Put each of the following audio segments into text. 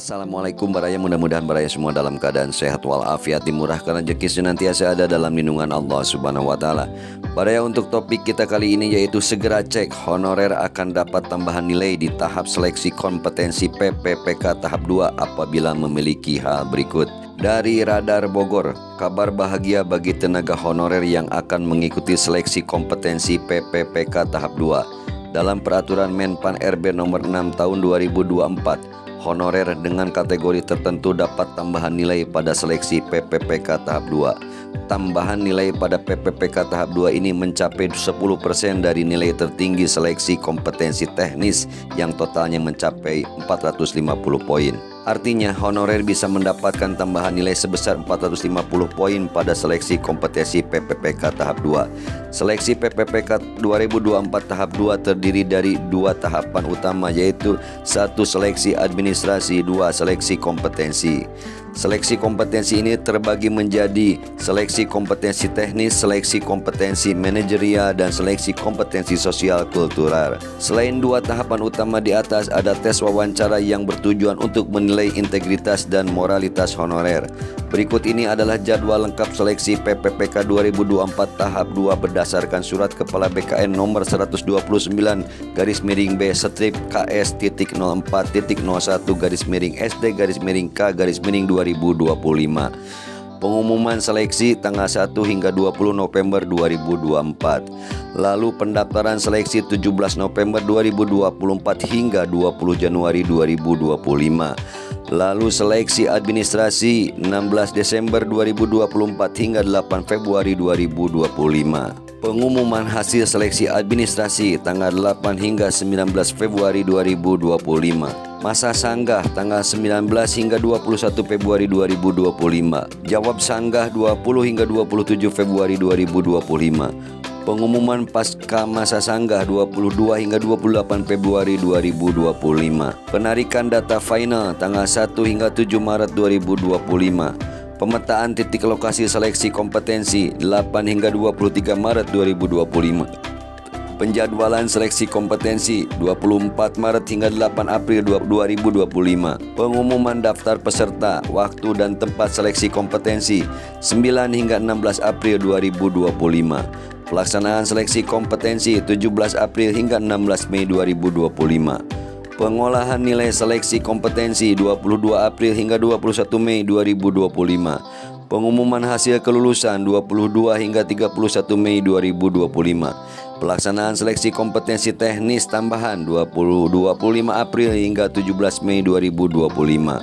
Assalamualaikum Baraya, mudah-mudahan Baraya semua dalam keadaan sehat walafiat, dimurahkan rezeki senantiasa ada dalam lindungan Allah Subhanahu wa taala. Baraya, untuk topik kita kali ini yaitu segera cek honorer akan dapat tambahan nilai di tahap seleksi kompetensi PPPK tahap 2 apabila memiliki hal berikut. Dari Radar Bogor, kabar bahagia bagi tenaga honorer yang akan mengikuti seleksi kompetensi PPPK tahap 2. Dalam peraturan Menpan RB nomor 6 tahun 2024, honorer dengan kategori tertentu dapat tambahan nilai pada seleksi PPPK tahap 2. Tambahan nilai pada PPPK tahap 2 ini mencapai 10% dari nilai tertinggi seleksi kompetensi teknis yang totalnya mencapai 450 poin. Artinya honorer bisa mendapatkan tambahan nilai sebesar 450 poin pada seleksi kompetensi PPPK tahap 2. Seleksi PPPK 2024 tahap 2 terdiri dari 2 tahapan utama, yaitu 1 seleksi administrasi, 2 seleksi kompetensi. Seleksi kompetensi ini terbagi menjadi seleksi kompetensi teknis, seleksi kompetensi manajerial, dan seleksi kompetensi sosial kultural. Selain 2 tahapan utama di atas, ada tes wawancara yang bertujuan untuk menilai integritas dan moralitas honorer. Berikut ini adalah jadwal lengkap seleksi PPPK 2024 tahap 2 berdasarkan Surat Kepala BKN nomor 129/KS.04.01/SD-K-SD-25. Pengumuman seleksi tanggal 1 hingga 20 November 2024. Lalu pendaftaran seleksi 17 November 2024 hingga 20 Januari 2025. Lalu seleksi administrasi 16 Desember 2024 hingga 8 Februari 2025. Pengumuman hasil seleksi administrasi tanggal 8 hingga 19 Februari 2025. Masa sanggah tanggal 19 hingga 21 Februari 2025. Jawab sanggah 20 hingga 27 Februari 2025. Pengumuman pasca masa sanggah 22 hingga 28 Februari 2025. Penarikan data final tanggal 1 hingga 7 Maret 2025. Pemetaan titik lokasi seleksi kompetensi 8 hingga 23 Maret 2025. Penjadwalan seleksi kompetensi 24 Maret hingga 8 April 2025. Pengumuman daftar peserta, waktu dan tempat seleksi kompetensi 9 hingga 16 April 2025. Pelaksanaan seleksi kompetensi 17 April hingga 16 Mei 2025. Pengolahan nilai seleksi kompetensi 22 April hingga 21 Mei 2025. Pengumuman hasil kelulusan 22 hingga 31 Mei 2025. Pelaksanaan seleksi kompetensi teknis tambahan 25 April hingga 17 Mei 2025.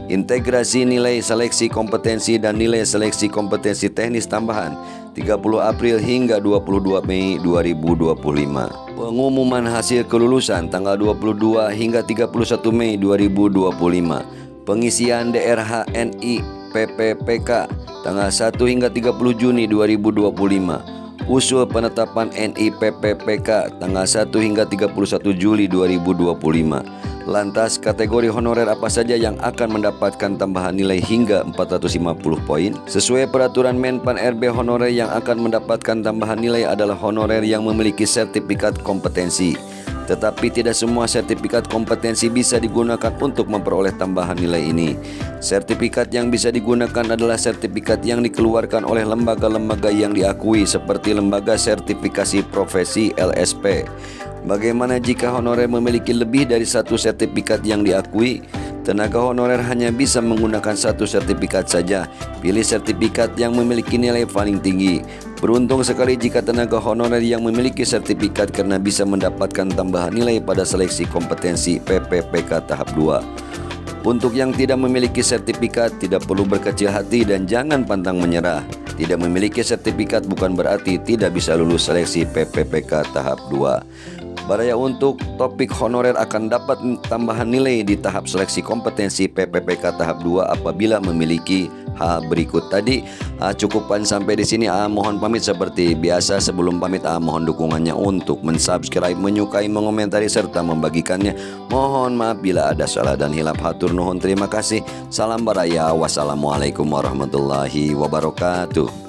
Integrasi nilai seleksi kompetensi dan nilai seleksi kompetensi teknis tambahan 30 April hingga 22 Mei 2025. Pengumuman hasil kelulusan tanggal 22 hingga 31 Mei 2025. Pengisian DRHNI PPPK tanggal 1 hingga 30 Juni 2025. Usul penetapan NI PPPK tanggal 1 hingga 31 Juli 2025. Lantas kategori honorer apa saja yang akan mendapatkan tambahan nilai hingga 450 poin? Sesuai peraturan Menpan RB, honorer yang akan mendapatkan tambahan nilai adalah honorer yang memiliki sertifikat kompetensi. Tetapi tidak semua sertifikat kompetensi bisa digunakan untuk memperoleh tambahan nilai ini. Sertifikat yang bisa digunakan adalah sertifikat yang dikeluarkan oleh lembaga-lembaga yang diakui seperti Lembaga Sertifikasi Profesi LSP. Bagaimana jika honorer memiliki lebih dari 1 sertifikat yang diakui? Tenaga honorer hanya bisa menggunakan 1 sertifikat saja. Pilih sertifikat yang memiliki nilai paling tinggi. Beruntung sekali jika tenaga honorer yang memiliki sertifikat karena bisa mendapatkan tambahan nilai pada seleksi kompetensi PPPK tahap 2. Untuk yang tidak memiliki sertifikat, tidak perlu berkecil hati dan jangan pantang menyerah. Tidak memiliki sertifikat bukan berarti tidak bisa lulus seleksi PPPK tahap 2. Baraya, untuk topik honorer akan dapat tambahan nilai di tahap seleksi kompetensi PPPK tahap 2 apabila memiliki hal berikut tadi. Cukupkan sampai di sini. Mohon pamit seperti biasa. Sebelum pamit, mohon dukungannya untuk mensubscribe, menyukai, mengomentari serta membagikannya. Mohon maaf bila ada salah dan hilaf. Hatur nuhun, terima kasih. Salam Baraya. Wassalamualaikum warahmatullahi wabarakatuh.